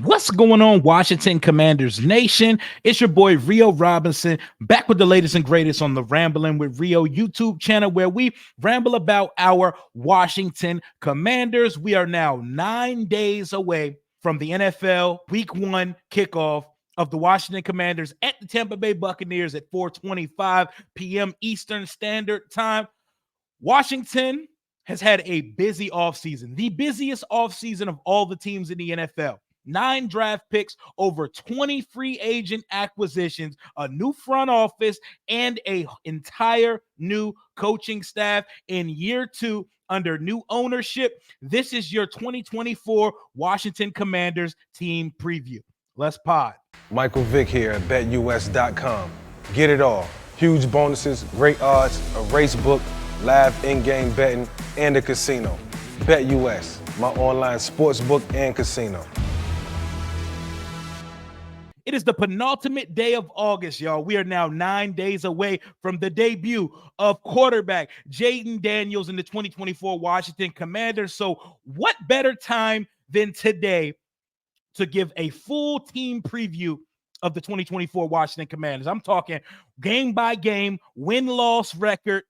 What's going on, Washington Commanders Nation? It's your boy Rio Robinson, back with the latest and greatest on the Rambling with Rio YouTube channel, where we ramble about our Washington Commanders. We are now 9 days away from the NFL Week 1 kickoff of the Washington Commanders at the Tampa Bay Buccaneers at 4:25 p.m. Eastern Standard Time. Washington has had a busy offseason, the busiest offseason of all the teams in the NFL. 9 draft picks, over 20 free agent acquisitions, a new front office, and an entire new coaching staff in year 2 under new ownership. This is your 2024 Washington Commanders team preview. Let's pod. Michael Vick here at BetUS.com. Get it all. Huge bonuses, great odds, a race book, live in-game betting, and a casino. BetUS, my online sports book and casino. It is the penultimate day of August, y'all. We are now 9 days away from the debut of quarterback Jayden Daniels in the 2024 Washington Commanders. So what better time than today to give a full team preview of the 2024 Washington Commanders? I'm talking game by game, win-loss record,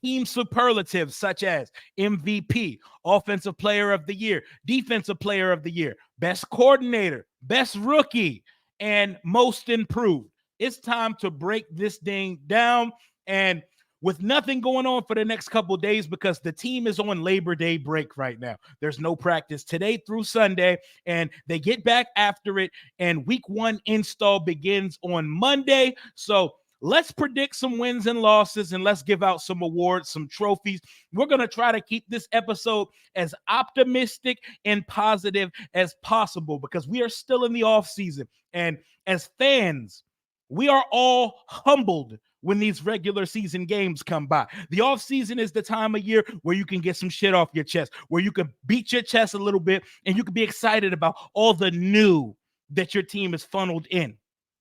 team superlatives such as MVP, Offensive Player of the Year, Defensive Player of the Year, Best Coordinator, Best Rookie, and Most Improved. It's time to break this thing down. And with nothing going on for the next couple days, because the team is on Labor Day break right now. There's no practice today through Sunday, and they get back after it, and Week 1 install begins on Monday. So let's predict some wins and losses, and let's give out some awards, some trophies. We're going to try to keep this episode as optimistic and positive as possible, because we are still in the offseason. And as fans, we are all humbled when these regular season games come by. The offseason is the time of year where you can get some shit off your chest, where you can beat your chest a little bit, and you can be excited about all the new that your team is funneled in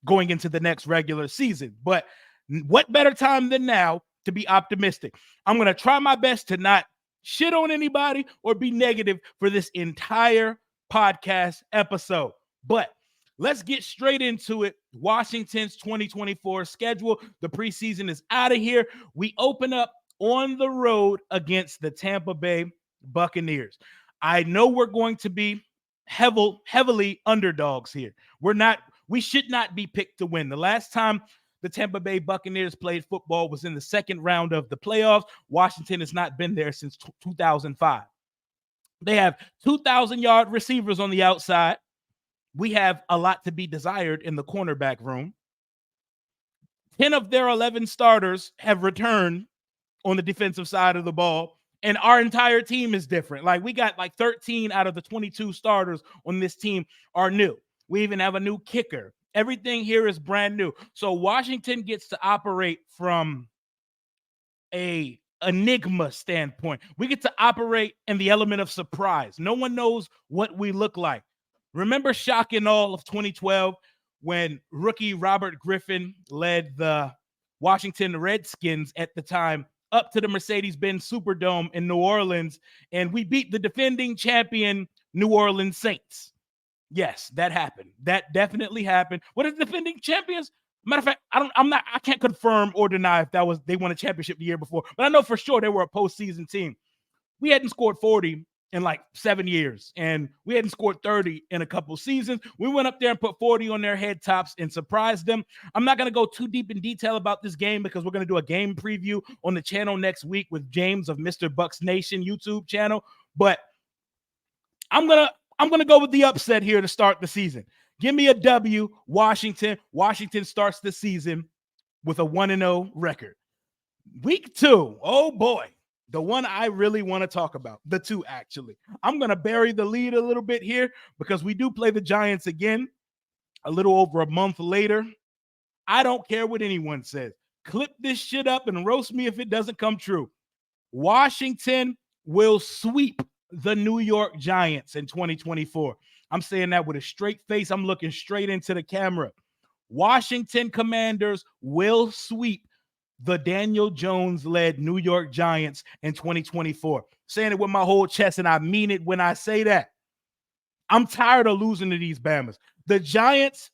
going into the next regular season. But what better time than now to be optimistic? I'm going to try my best to not shit on anybody or be negative for this entire podcast episode. But let's get straight into it. Washington's 2024 schedule. The preseason is out of here. We open up on the road against the Tampa Bay Buccaneers. I know we're going to be heavily underdogs here. We should not be picked to win. The last time the Tampa Bay Buccaneers played football was in the second round of the playoffs. Washington has not been there since 2005. They have 2,000-yard receivers on the outside. We have a lot to be desired in the cornerback room. 10 of their 11 starters have returned on the defensive side of the ball, and our entire team is different. Like, we got like 13 out of the 22 starters on this team are new. We even have a new kicker. Everything here is brand new. So Washington gets to operate from a enigma standpoint. We get to operate in the element of surprise. No one knows what we look like. Remember shock and awe of 2012 when rookie Robert Griffin led the Washington Redskins at the time up to the Mercedes-Benz Superdome in New Orleans, and we beat the defending champion New Orleans Saints. Yes, that happened. That definitely happened. What are the defending champions? Matter of fact, I can't confirm or deny if they won a championship the year before, but I know for sure they were a postseason team. We hadn't scored 40 in like 7 years, and we hadn't scored 30 in a couple seasons. We went up there and put 40 on their head tops and surprised them. I'm not going to go too deep in detail about this game because we're going to do a game preview on the channel next week with James of Mr. Bucks Nation YouTube channel, but I'm going to go with the upset here to start the season. Give me a W, Washington. Washington starts the season with a 1-0 record. Week 2, oh boy, the one I really want to talk about, the two actually. I'm going to bury the lead a little bit here because we do play the Giants again a little over a month later. I don't care what anyone says. Clip this shit up and roast me if it doesn't come true. Washington will sweep the New York Giants in 2024. I'm saying that with a straight face. I'm looking straight into the camera. Washington Commanders will sweep the Daniel Jones-led New York Giants in 2024. Saying it with my whole chest, and I mean it when I say that. I'm tired of losing to these Bamas. The Giants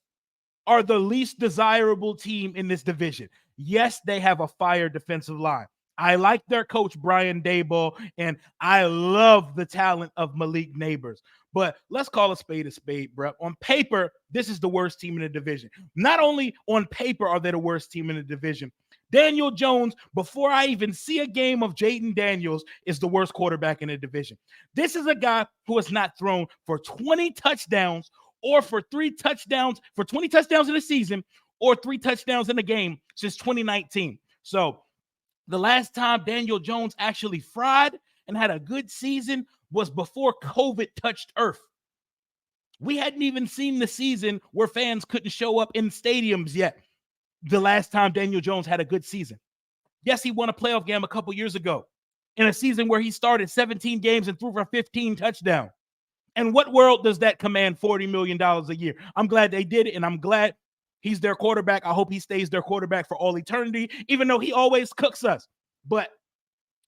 are the least desirable team in this division. Yes, they have a fire defensive line. I like their coach, Brian Daboll, and I love the talent of Malik Neighbors. But let's call a spade, bro. On paper, this is the worst team in the division. Not only on paper are they the worst team in the division, Daniel Jones, before I even see a game of Jaden Daniels, is the worst quarterback in the division. This is a guy who has not thrown for 20 touchdowns or for 20 touchdowns in a season or 3 touchdowns in a game since 2019. So the last time Daniel Jones actually fried and had a good season was before COVID touched Earth. We hadn't even seen the season where fans couldn't show up in stadiums yet. The last time Daniel Jones had a good season. Yes, he won a playoff game a couple years ago in a season where he started 17 games and threw for 15 touchdowns. And what world does that command $40 million a year? I'm glad they did it, and I'm glad he's their quarterback. I hope he stays their quarterback for all eternity, even though he always cooks us. But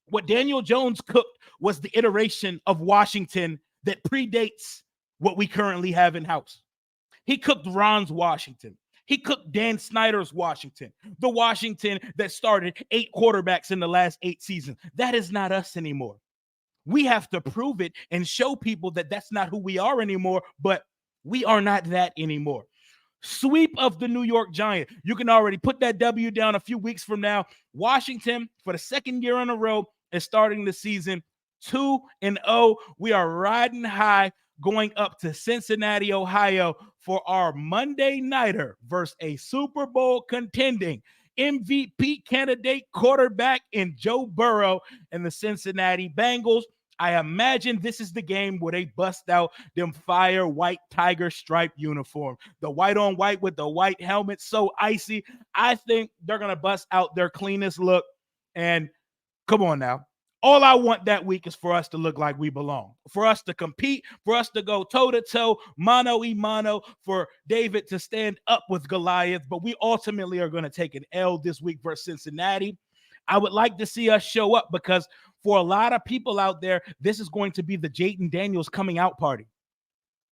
what Daniel Jones cooked was the iteration of Washington that predates what we currently have in house. He cooked Ron's Washington. He cooked Dan Snyder's Washington, the Washington that started 8 quarterbacks in the last 8 seasons. That is not us anymore. We have to prove it and show people that that's not who we are anymore, but we are not that anymore. Sweep of the New York Giants. You can already put that W down a few weeks from now. Washington, for the second year in a row, is starting the season 2-0. We are riding high going up to Cincinnati, Ohio for our Monday nighter versus a Super Bowl contending MVP candidate quarterback in Joe Burrow and the Cincinnati Bengals. I imagine this is the game where they bust out them fire white tiger stripe uniform. The white on white with the white helmet, so icy. I think they're going to bust out their cleanest look. And come on now. All I want that week is for us to look like we belong, for us to compete, for us to go toe-to-toe, mano-a-mano, for David to stand up with Goliath. But we ultimately are going to take an L this week versus Cincinnati. I would like to see us show up because for a lot of people out there, this is going to be the Jaden Daniels coming out party.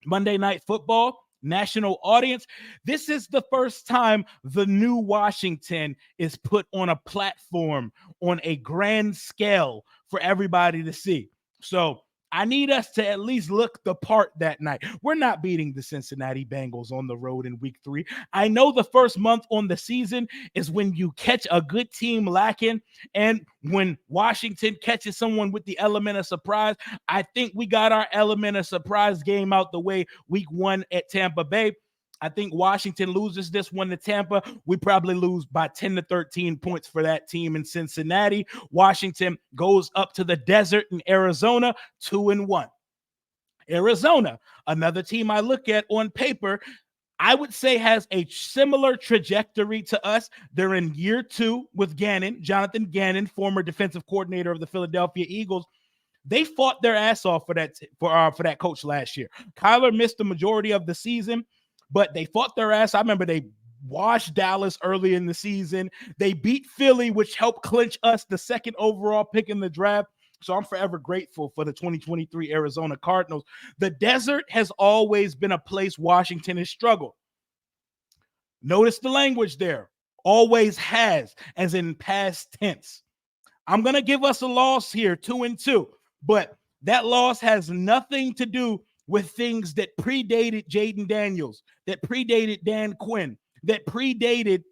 Monday Night Football, national audience. This is the first time the new Washington is put on a platform on a grand scale for everybody to see. So I need us to at least look the part that night. We're not beating the Cincinnati Bengals on the road in week 3. I know the first month on the season is when you catch a good team lacking and when Washington catches someone with the element of surprise. I think we got our element of surprise game out the way week 1 at Tampa Bay. I think Washington loses this one to Tampa. We probably lose by 10 to 13 points for that team in Cincinnati. Washington goes up to the desert in Arizona, 2-1. Arizona, another team I look at on paper, I would say has a similar trajectory to us. They're in year 2 with Gannon, Jonathan Gannon, former defensive coordinator of the Philadelphia Eagles. They fought their ass off for that coach last year. Kyler missed the majority of the season, but they fought their ass. I remember they washed Dallas early in the season. They beat Philly, which helped clinch us the second overall pick in the draft. So I'm forever grateful for the 2023 Arizona Cardinals. The desert has always been a place Washington has struggled. Notice the language there. Always has, as in past tense. I'm going to give us a loss here, 2-2. But that loss has nothing to do with things that predated Jaden Daniels, that predated Dan Quinn, that predated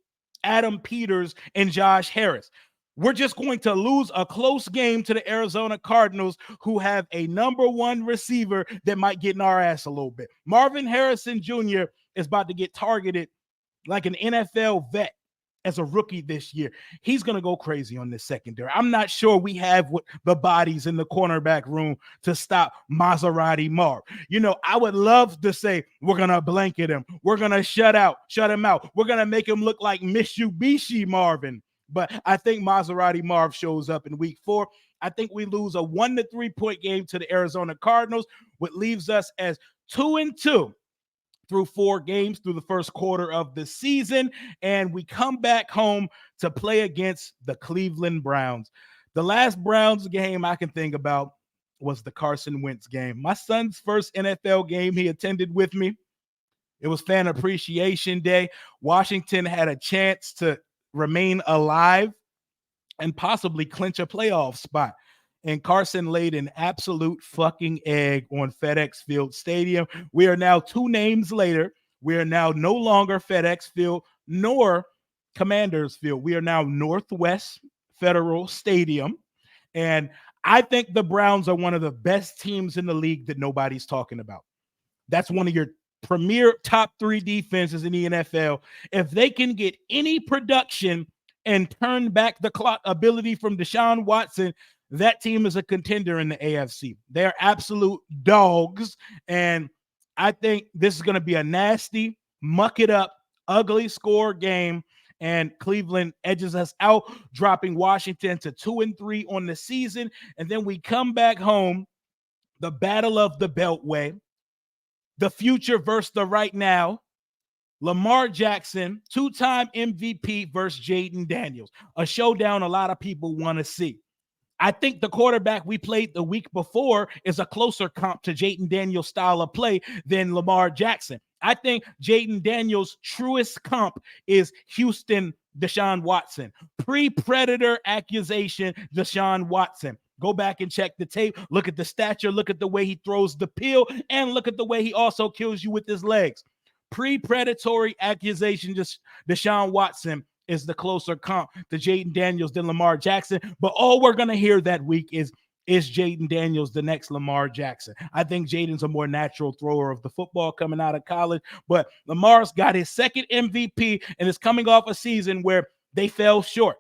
Adam Peters and Josh Harris. We're just going to lose a close game to the Arizona Cardinals, who have a number 1 receiver that might get in our ass a little bit. Marvin Harrison Jr. is about to get targeted like an NFL vet as a rookie this year. He's going to go crazy on this secondary. I'm not sure we have the bodies in the cornerback room to stop Maserati Marv. You know, I would love to say we're going to blanket him. We're going to shut him out. We're going to make him look like Mitsubishi Marvin. But I think Maserati Marv shows up in week 4. I think we lose a 1 to 3 point game to the Arizona Cardinals, which leaves us as 2-2 through 4 games through the first quarter of the season. And we come back home to play against the Cleveland Browns. The last Browns game I can think about, was the Carson Wentz game. My son's first NFL game he attended with me. It was Fan Appreciation Day. Washington had a chance to remain alive and possibly clinch a playoff spot. And Carson laid an absolute fucking egg on FedEx Field Stadium. We are now 2 names later. We are now no longer FedEx Field nor Commanders Field. We are now Northwest Federal Stadium. And I think the Browns are one of the best teams in the league that nobody's talking about. That's one of your premier top 3 defenses in the NFL. If they can get any production and turn back the clock ability from Deshaun Watson, that team is a contender in the AFC. They're absolute dogs. And I think this is going to be a nasty, muck it up, ugly score game. And Cleveland edges us out, dropping Washington to 2-3 on the season. And then we come back home, the battle of the Beltway, the future versus the right now. Lamar Jackson, 2-time MVP versus Jaden Daniels. A showdown a lot of people want to see. I think the quarterback we played the week before is a closer comp to Jaden Daniels' style of play than Lamar Jackson. I think Jaden Daniels' truest comp is Houston Deshaun Watson. Pre-predator accusation Deshaun Watson. Go back and check the tape. Look at the stature. Look at the way he throws the pill. And look at the way he also kills you with his legs. Pre-predatory accusation Deshaun Watson is the closer comp to Jaden Daniels than Lamar Jackson. But all we're going to hear that week is Jaden Daniels the next Lamar Jackson? I think Jaden's a more natural thrower of the football coming out of college. But Lamar's got his second MVP and is coming off a season where they fell short.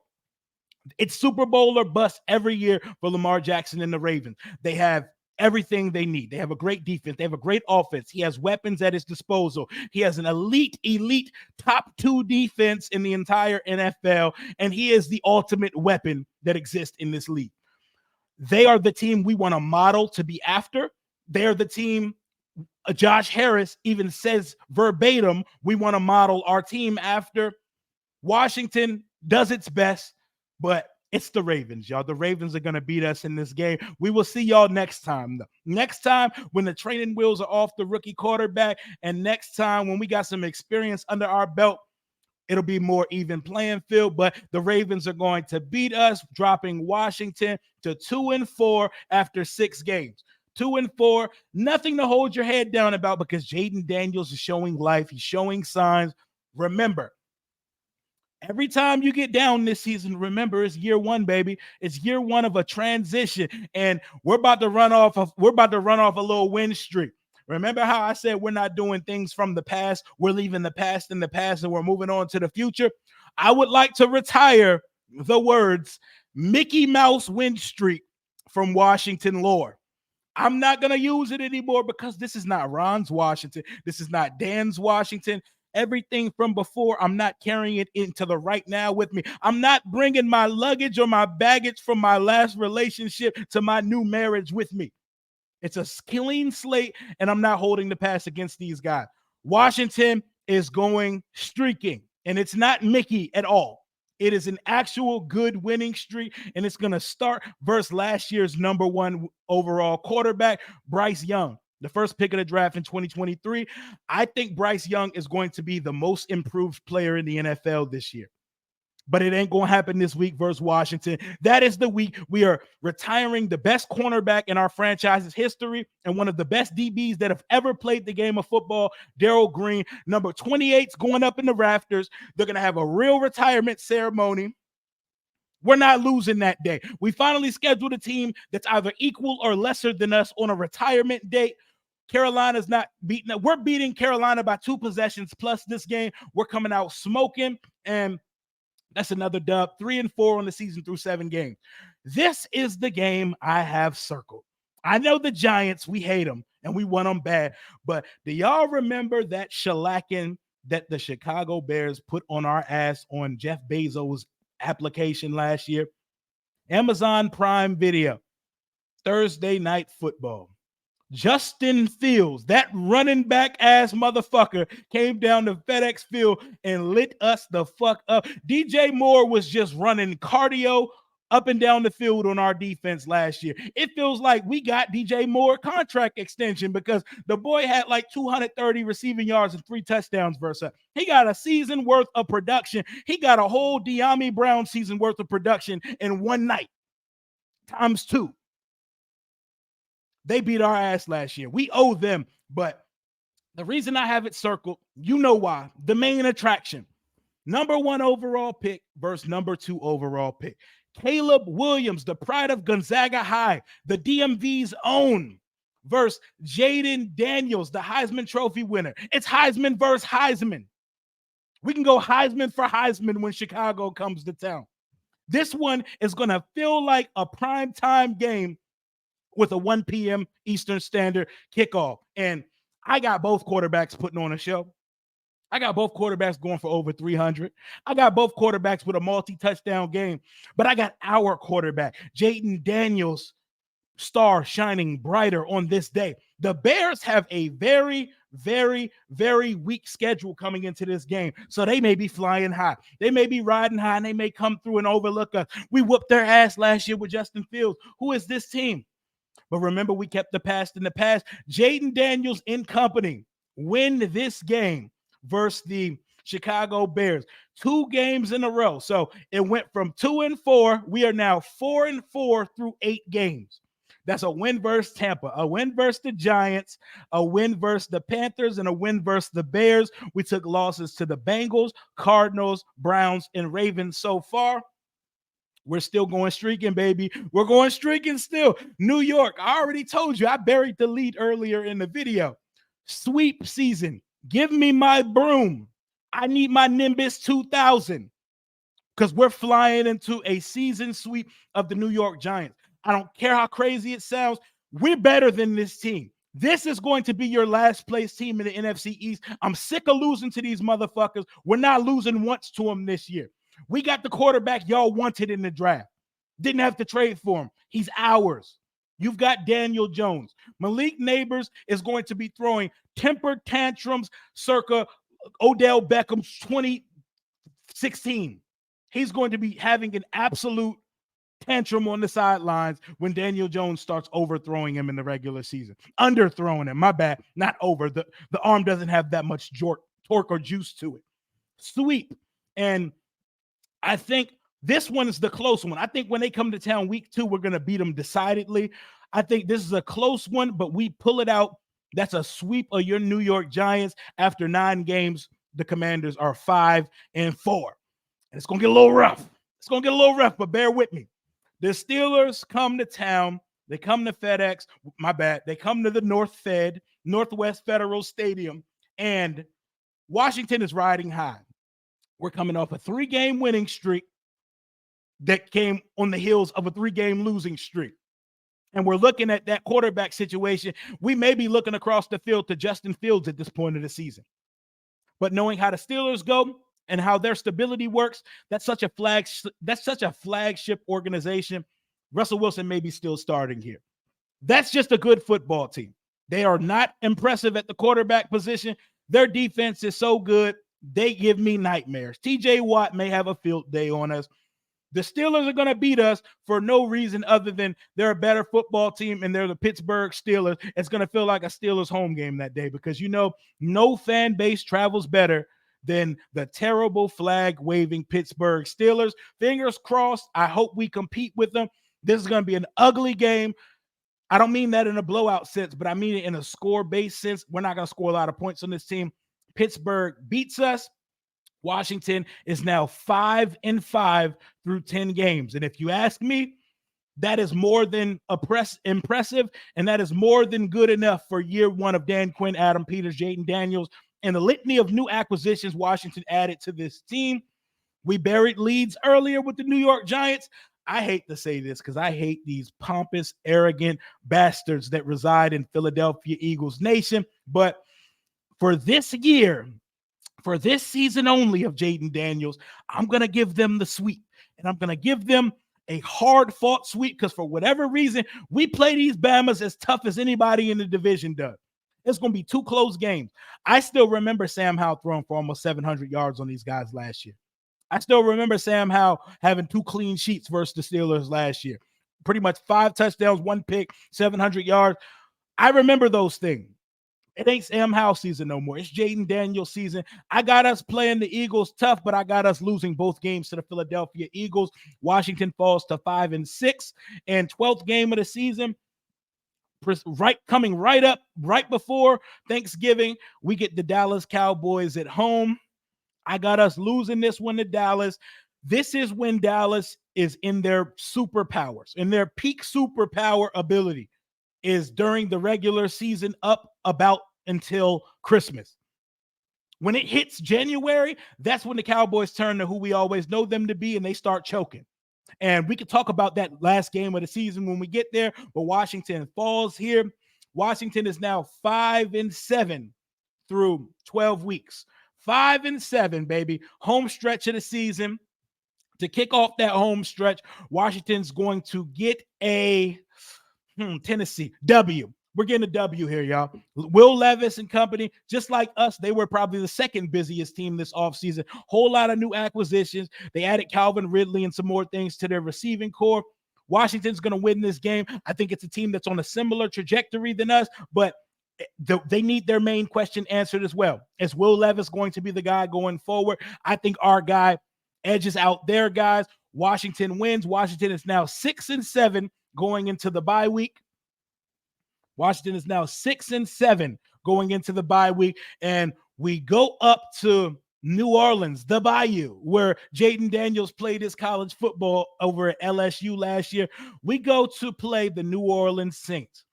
It's Super Bowl or bust every year for Lamar Jackson and the Ravens. They have everything they need. They have a great defense. They have a great offense. He has weapons at his disposal. He has an elite top 2 defense in the entire NFL, and he is the ultimate weapon that exists in this league. They are the team we want to model to be after. They're the team Josh Harris even says verbatim we want to model our team after. Washington does its best, but it's the Ravens, y'all. The Ravens are going to beat us in this game. We will see y'all next time, though. Next time when the training wheels are off the rookie quarterback, and next time when we got some experience under our belt, it'll be more even playing field. But the Ravens are going to beat us, dropping Washington to 2-4 after 6 games. 2-4, nothing to hold your head down about because Jaden Daniels is showing life. He's showing signs. Remember, every time you get down this season, remember it's year 1, baby. It's year 1 of a transition, and we're about to run off a little win streak. Remember how I said we're not doing things from the past? We're leaving the past in the past, and we're moving on to the future. I would like to retire the words Mickey Mouse win streak from Washington lore. I'm not going to use it anymore because this is not Ron's Washington. This is not Dan's Washington. Everything from before, I'm not carrying it into the right now with me. I'm not bringing my luggage or my baggage from my last relationship to my new marriage with me. It's a clean slate, and I'm not holding the pass against these guys. Washington is going streaking, and it's not Mickey at all. It is an actual good winning streak, and it's going to start versus last year's number 1 overall quarterback, Bryce Young, the first pick of the draft in 2023. I think Bryce Young is going to be the most improved player in the NFL this year. But it ain't going to happen this week versus Washington. That is the week we are retiring the best cornerback in our franchise's history and one of the best DBs that have ever played the game of football, Darrell Green. Number 28's going up in the rafters. They're going to have a real retirement ceremony. We're not losing that day. We finally scheduled a team that's either equal or lesser than us on a retirement date. Carolina's not beating us. We're beating Carolina by 2 possessions plus this game. We're coming out smoking, and that's another dub. 3-4 on the season through 7 games. This is the game I have circled. I know the Giants, we hate them, and we want them bad. But do y'all remember that shellacking that the Chicago Bears put on our ass on Jeff Bezos' application last year? Amazon Prime Video, Thursday Night Football. Justin Fields, that running back ass motherfucker, came down to FedEx Field and lit us the fuck up. DJ Moore was just running cardio up and down the field on our defense last year. It feels like we got DJ Moore contract extension because the boy had like 230 receiving yards and 3 touchdowns versus us. He got a season worth of production. He got a whole De'Ami Brown season worth of production in one night times 2. They beat our ass last year. We owe them, but the reason I have it circled, you know why. The main attraction. Number 1 overall pick versus number 2 overall pick. Caleb Williams, the pride of Gonzaga High, the DMV's own, versus Jaden Daniels, the Heisman Trophy winner. It's Heisman versus Heisman. We can go Heisman for Heisman when Chicago comes to town. This one is going to feel like a primetime game with a 1 p.m. Eastern Standard kickoff. And I got both quarterbacks putting on a show. I got both quarterbacks going for over 300. I got both quarterbacks with a multi-touchdown game. But I got our quarterback, Jaden Daniels, star shining brighter on this day. The Bears have a very, very, very weak schedule coming into this game. So they may be flying high. They may be riding high, and they may come through and overlook us. We whooped their ass last year with Justin Fields. Who is this team? But remember, we kept the past in the past. Jaden Daniels in company win this game versus the Chicago Bears. 2 games in a row. So it went from 2-4. We are now 4-4 through 8 games. That's a win versus Tampa, a win versus the Giants, a win versus the Panthers, and a win versus the Bears. We took losses to the Bengals, Cardinals, Browns, and Ravens so far. We're still going streaking, baby. We're going streaking still. New York, I already told you. I buried the lead earlier in the video. Sweep season. Give me my broom. I need my Nimbus 2000 because we're flying into a season sweep of the New York Giants. I don't care how crazy it sounds. We're better than this team. This is going to be your last place team in the NFC East. I'm sick of losing to these motherfuckers. We're not losing once to them this year. We got the quarterback y'all wanted in the draft. Didn't have to trade for him. He's ours. You've got Daniel Jones. Malik Neighbors is going to be throwing temper tantrums circa Odell Beckham's 2016. He's going to be having an absolute tantrum on the sidelines when Daniel Jones starts overthrowing him in the regular season. Underthrowing him, my bad, not over. The arm doesn't have that much torque or juice to it. Sweep. And I think this one is the close one. I think when they come to town week 2, we're going to beat them decidedly. I think this is a close one, but we pull it out. That's a sweep of your New York Giants. After 9 games, the Commanders are 5-4. And it's going to get a little rough. It's going to get a little rough, but bear with me. The Steelers come to town. They come to FedEx. My bad. They come to the Northwest Federal Stadium, and Washington is riding high. We're coming off a 3-game winning streak that came on the heels of a 3-game losing streak. And we're looking at that quarterback situation. We may be looking across the field to Justin Fields at this point of the season. But knowing how the Steelers go and how their stability works, that's such a flagship organization. Russell Wilson may be still starting here. That's just a good football team. They are not impressive at the quarterback position. Their defense is so good, they give me nightmares. TJ Watt may have a field day on us. The Steelers are going to beat us for no reason other than they're a better football team and they're the Pittsburgh Steelers. It's going to feel like a Steelers home game that day because, you know, no fan base travels better than the terrible flag-waving Pittsburgh Steelers. Fingers crossed. I hope we compete with them. This is going to be an ugly game. I don't mean that in a blowout sense, but I mean it in a score-based sense. We're not going to score a lot of points on this team. Pittsburgh beats us. Washington is now 5-5 through 10 games. And if you ask me, that is more than impressive, and that is more than good enough for year 1 of Dan Quinn, Adam Peters, Jaden Daniels, and the litany of new acquisitions Washington added to this team. We buried leads earlier with the New York Giants. I hate to say this because I hate these pompous, arrogant bastards that reside in Philadelphia Eagles Nation. But for this year, for this season only of Jaden Daniels, I'm going to give them the sweep. And I'm going to give them a hard-fought sweep because for whatever reason, we play these Bamas as tough as anybody in the division does. It's going to be 2 close games. I still remember Sam Howell throwing for almost 700 yards on these guys last year. I still remember Sam Howell having 2 clean sheets versus the Steelers last year. Pretty much 5 touchdowns, 1 pick, 700 yards. I remember those things. It ain't Sam Howell season no more. It's Jaden Daniels season. I got us playing the Eagles tough, but I got us losing both games to the Philadelphia Eagles. Washington falls to 5-6, and 12th game of the season. Right, coming right up right before Thanksgiving, we get the Dallas Cowboys at home. I got us losing this one to Dallas. This is when Dallas is in their superpowers, in their peak superpower ability, is during the regular season up about until Christmas. When it hits January, that's when the Cowboys turn to who we always know them to be, and they start choking. And we could talk about that last game of the season when we get there, but Washington falls here. Washington is now 5-7 through 12 weeks. 5-7, baby. Home stretch of the season. To kick off that home stretch, Washington's going to get a Tennessee W. We're getting a W here, y'all. Will Levis and company, just like us, they were probably the second busiest team this offseason. Whole lot of new acquisitions. They added Calvin Ridley and some more things to their receiving core. Washington's going to win this game. I think it's a team that's on a similar trajectory than us, but they need their main question answered as well. Is Will Levis going to be the guy going forward? I think our guy edges out their guys. Washington wins. Washington is now 6-7 going into the bye week. Washington is now 6-7 going into the bye week, and we go up to New Orleans, the Bayou, where Jaden Daniels played his college football over at LSU last year. We go to play the New Orleans Saints.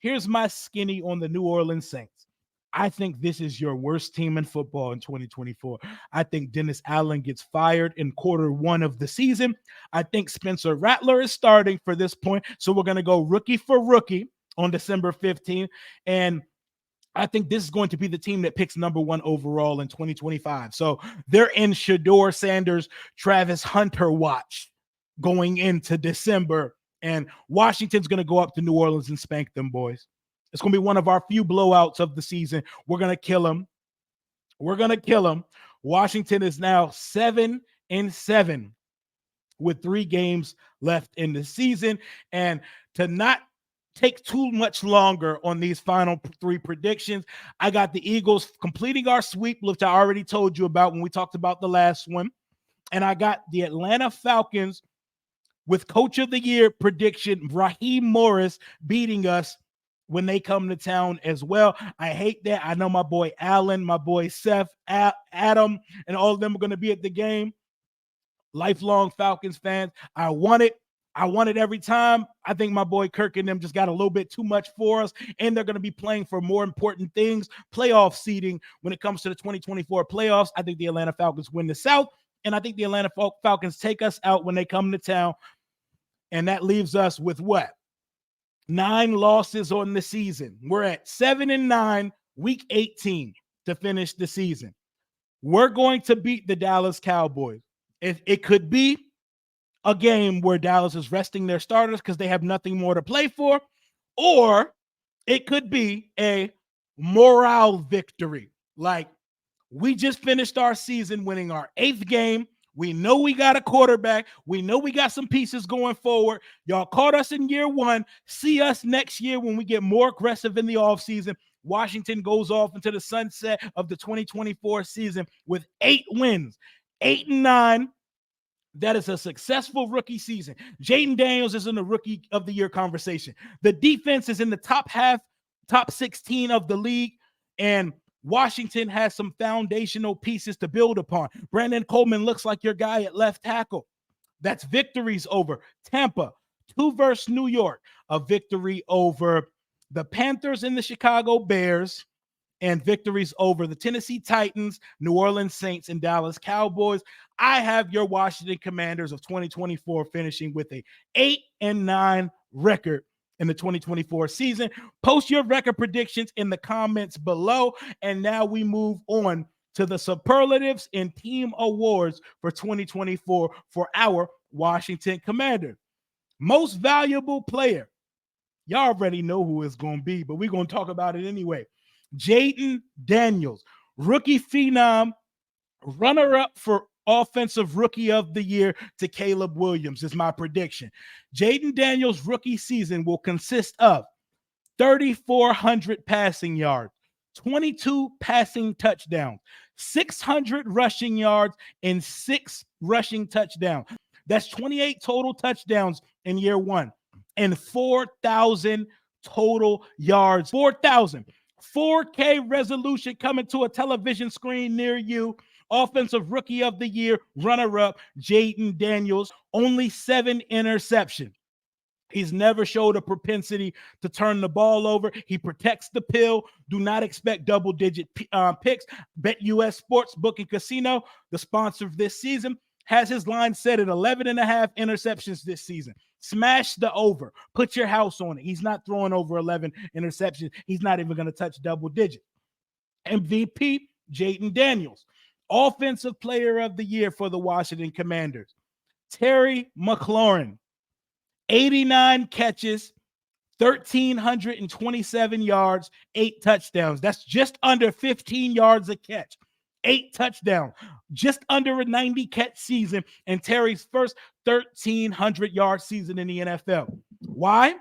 Here's my skinny on the New Orleans Saints. I think this is your worst team in football in 2024. I think Dennis Allen gets fired in quarter 1 of the season. I think Spencer Rattler is starting for this point. So we're going to go rookie for rookie on December 15th. And I think this is going to be the team that picks number 1 overall in 2025. So they're in Shador Sanders, Travis Hunter watch going into December. And Washington's going to go up to New Orleans and spank them, boys. It's going to be one of our few blowouts of the season. We're going to kill them. We're going to kill them. Washington is now 7-7 with 3 games left in the season. And to not take too much longer on these final 3 predictions, I got the Eagles completing our sweep, which I already told you about when we talked about the last one. And I got the Atlanta Falcons with Coach of the Year prediction, Raheem Morris beating us when they come to town as well. I hate that. I know my boy Allen, my boy Seth, Adam, and all of them are going to be at the game. Lifelong Falcons fans. I want it. I want it every time. I think my boy Kirk and them just got a little bit too much for us, and they're going to be playing for more important things. Playoff seeding when it comes to the 2024 playoffs. I think the Atlanta Falcons win the South, and I think the Atlanta Falcons take us out when they come to town. And that leaves us with what? 9 losses on the season. We're at 7-9, week 18 to finish the season. We're going to beat the Dallas Cowboys. It could be a game where Dallas is resting their starters because they have nothing more to play for, or it could be a morale victory. Like, we just finished our season winning our 8th game. We know we got a quarterback. We know we got some pieces going forward. Y'all caught us in year 1. See us next year when we get more aggressive in the offseason. Washington goes off into the sunset of the 2024 season with 8 wins, 8-9. That is a successful rookie season. Jaden Daniels is in the rookie of the year conversation. The defense is in the top 16 of the league, and Washington has some foundational pieces to build upon. Brandon Coleman looks like your guy at left tackle. That's victories over Tampa, 2 versus New York, a victory over the Panthers and the Chicago Bears, and victories over the Tennessee Titans, New Orleans Saints, and Dallas Cowboys. I have your Washington Commanders of 2024 finishing with a 8-9 record in the 2024 season. Post your record predictions in the comments below. And now we move on to the superlatives and team awards for 2024 for our Washington Commanders. Most valuable player. Y'all already know who it's going to be, but we're going to talk about it anyway. Jaden Daniels, rookie phenom, runner-up for Offensive Rookie of the Year to Caleb Williams is my prediction. Jaden Daniels' rookie season will consist of 3,400 passing yards, 22 passing touchdowns, 600 rushing yards, and 6 rushing touchdowns. That's 28 total touchdowns in year one and 4,000 total yards. 4,000. 4K resolution coming to a television screen near you. Offensive Rookie of the Year, runner-up, Jaden Daniels, only 7 interceptions. He's never showed a propensity to turn the ball over. He protects the pill. Do not expect double-digit picks. BetUS Sportsbook and Casino, the sponsor of this season, has his line set at 11.5 interceptions this season. Smash the over. Put your house on it. He's not throwing over 11 interceptions. He's not even going to touch double digits. MVP, Jaden Daniels. Offensive Player of the Year for the Washington Commanders, Terry McLaurin. 89 catches, 1,327 yards, 8 touchdowns. That's just under 15 yards a catch. 8 touchdowns, just under a 90 catch season, and Terry's first 1,300-yard season in the NFL. Why?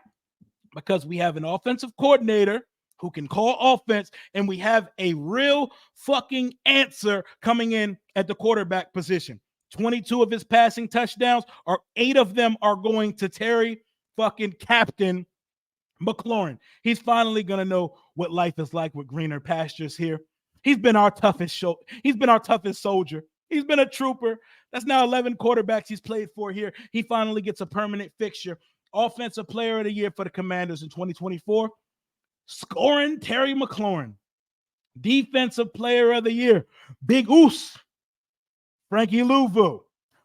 Because we have an offensive coordinator who can call offense, and we have a real fucking answer coming in at the quarterback position. 22 of his passing touchdowns, or 8 of them are going to Terry fucking Captain McLaurin. He's finally going to know what life is like with greener pastures here. He's been our toughest He's been our toughest soldier. He's been a trooper. That's now 11 quarterbacks he's played for here. He finally gets a permanent fixture. Offensive Player of the Year for the Commanders in 2024, scoring Terry McLaurin. Defensive Player of the Year, Big Oos, Frankie Louvu.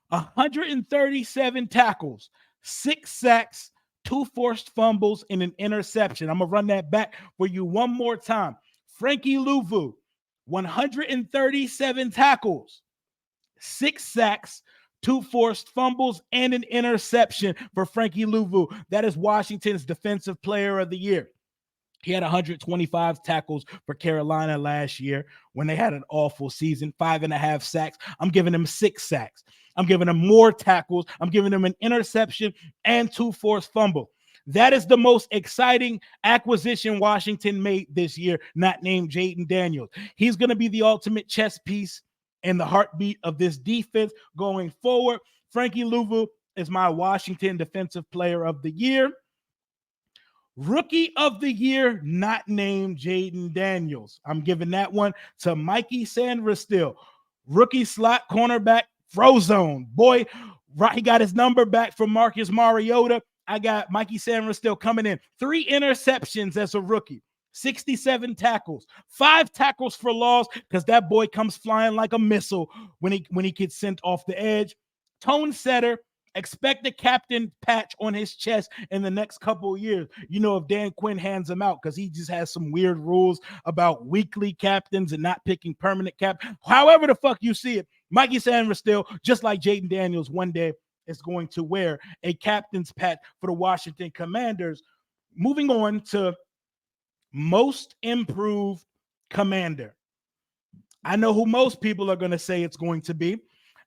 137 tackles, 6 sacks, 2 forced fumbles, and an interception. I'm going to run that back for you one more time. Frankie Louvu, 137 tackles, 6 sacks, 2 forced fumbles, and an interception for Frankie Louvu. That is Washington's Defensive Player of the Year. He had 125 tackles for Carolina last year when they had an awful season, 5.5 sacks. I'm giving him 6 sacks. I'm giving him more tackles. I'm giving him an interception and 2 forced fumbles. That is the most exciting acquisition Washington made this year, not named Jaden Daniels. He's going to be the ultimate chess piece and the heartbeat of this defense going forward. Frankie Louvu is my Washington Defensive Player of the Year. Rookie of the Year, not named Jaden Daniels. I'm giving that one to Mikey Sanders. Rookie slot cornerback, Frozone. Boy, he got his number back from Marcus Mariota. I got Mikey Sanders still coming in. 3 interceptions as a rookie. 67 tackles, 5 tackles for loss because that boy comes flying like a missile when he gets sent off the edge. Tone setter. Expect the captain patch on his chest in the next couple of years. You know, if Dan Quinn hands him out because he just has some weird rules about weekly captains and not picking permanent cap. However the fuck you see it, Mikey Sanders still, just like Jaden Daniels, one day is going to wear a captain's patch for the Washington Commanders. Moving on to most improved commander. I know who most people are going to say it's going to be.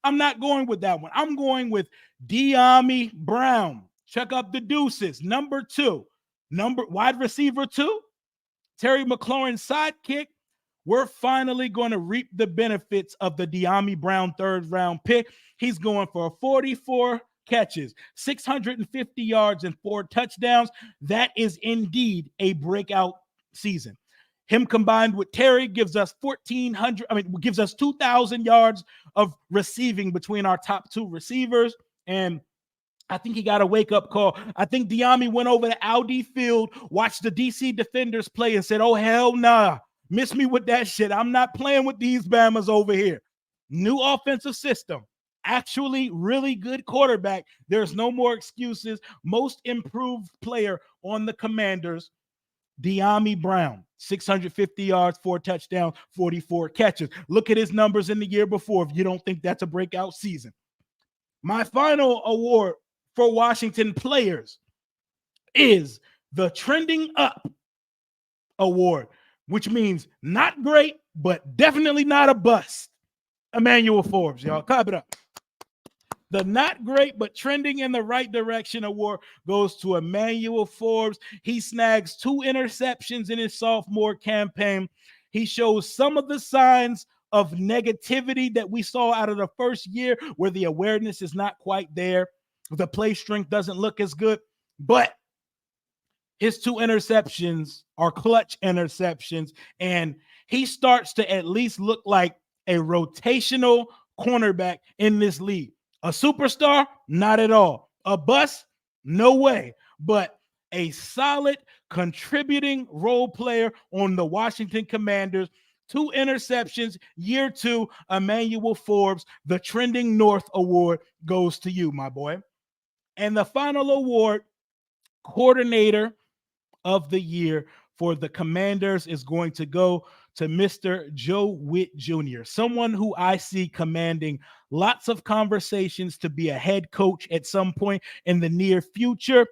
I'm not going with that one. I'm going with Dyami Brown. Check up the deuces. Number 2. Wide receiver 2. Terry McLaurin's sidekick. We're finally going to reap the benefits of the Dyami Brown 3rd round pick. He's going for 44 catches, 650 yards, and 4 touchdowns. That is indeed a breakout season. Him combined with Terry gives us 2,000 yards of receiving between our top 2 receivers. And I think he got a wake-up call. I think Dyami went over to Audi Field, watched the DC defenders play, and said, oh, hell nah. Miss me with that shit. I'm not playing with these Bamas over here. New offensive system. Actually, really good quarterback. There's no more excuses. Most improved player on the Commanders, Dyami Brown, 650 yards, 4 touchdowns, 44 catches. Look at his numbers in the year before if you don't think that's a breakout season. My final award for Washington players is the Trending Up Award, which means not great, but definitely not a bust. Emmanuel Forbes, y'all. Clap it up. The not great but trending in the right direction award goes to Emmanuel Forbes. He snags 2 interceptions in his sophomore campaign. He shows some of the signs of negativity that we saw out of the first year where the awareness is not quite there. The play strength doesn't look as good, but his 2 interceptions are clutch interceptions, and he starts to at least look like a rotational cornerback in this league. A superstar? Not at all. A bust? No way. But a solid contributing role player on the Washington Commanders. 2 interceptions, year 2, Emmanuel Forbes. The Trending North Award goes to you, my boy. And the final award, coordinator of the year for the Commanders, is going to go to Mr. Joe Witt Jr., someone who I see commanding lots of conversations to be a head coach at some point in the near future.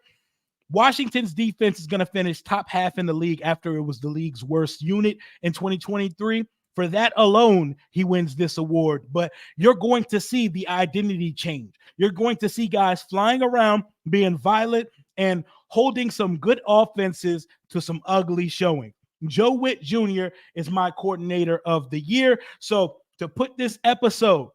Washington's defense is going to finish top half in the league after it was the league's worst unit in 2023. For that alone, he wins this award. But you're going to see the identity change. You're going to see guys flying around, being violent, and holding some good offenses to some ugly showing. Joe Witt Jr. is my coordinator of the year. So to put this episode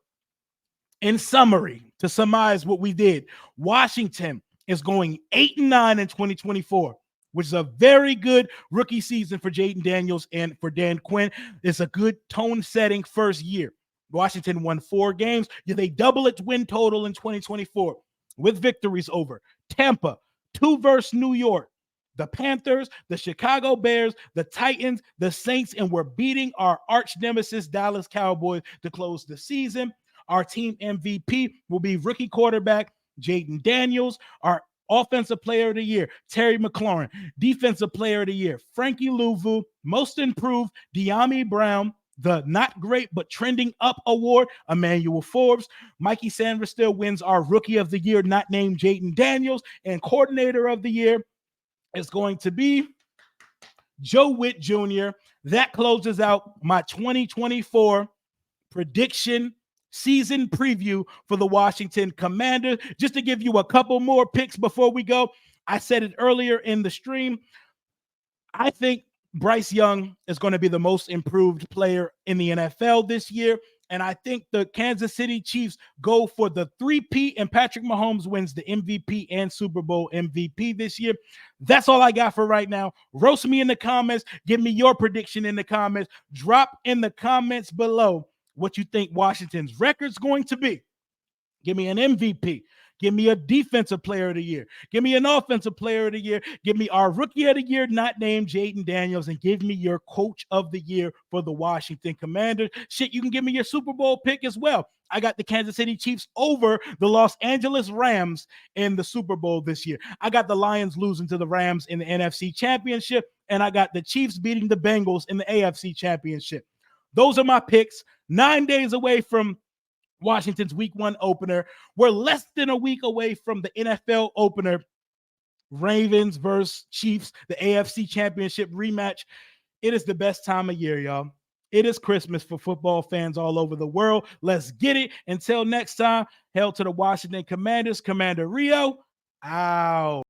in summary, to surmise what we did, Washington is going 8-9 in 2024, which is a very good rookie season for Jaden Daniels and for Dan Quinn. It's a good tone-setting first year. Washington won 4 games. They double its win total in 2024 with victories over Tampa, 2 versus New York, the Panthers, the Chicago Bears, the Titans, the Saints, and we're beating our arch nemesis Dallas Cowboys to close the season. Our team MVP will be rookie quarterback Jaden Daniels. Our offensive player of the year, Terry McLaurin. Defensive player of the year, Frankie Louvu. Most improved, De'Ami Brown. The not great but trending up award, Emmanuel Forbes. Mikey Sanders still wins our rookie of the year, not named Jaden Daniels. And coordinator of the year is going to be Joe Witt Jr. That closes out my 2024 prediction season preview for the Washington Commanders. Just to give you a couple more picks before we go, I said it earlier in the stream. I think Bryce Young is going to be the most improved player in the NFL this year. And I think the Kansas City Chiefs go for the 3-peat, and Patrick Mahomes wins the MVP and Super Bowl MVP this year. That's all I got for right now. Roast me in the comments. Give me your prediction in the comments. Drop in the comments below what you think Washington's record's going to be. Give me an MVP. Give me a defensive player of the year. Give me an offensive player of the year. Give me our rookie of the year, not named Jaden Daniels, and give me your coach of the year for the Washington Commanders. Shit, you can give me your Super Bowl pick as well. I got the Kansas City Chiefs over the Los Angeles Rams in the Super Bowl this year. I got the Lions losing to the Rams in the NFC Championship, and I got the Chiefs beating the Bengals in the AFC Championship. Those are my picks. 9 days away from Washington's week 1 opener. We're less than a week away from the NFL opener. Ravens versus Chiefs, the AFC Championship rematch. It is the best time of year, y'all. It is Christmas for football fans all over the world. Let's get it. Until next time, hail to the Washington Commanders. Commander Rio, out.